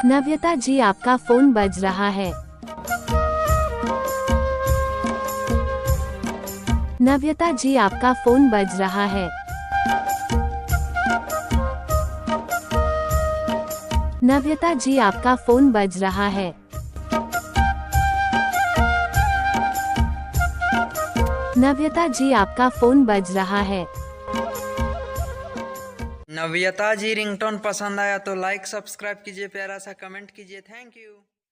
नव्यता जी आपका फोन बज रहा है। नव्यता जी आपका फोन बज रहा है। नव्यता जी आपका फोन बज रहा है। नव्यता जी आपका फोन बज रहा है। नव्यता जी रिंगटोन पसंद आया तो लाइक सब्सक्राइब कीजिए, प्यारा सा कमेंट कीजिए। Thank you.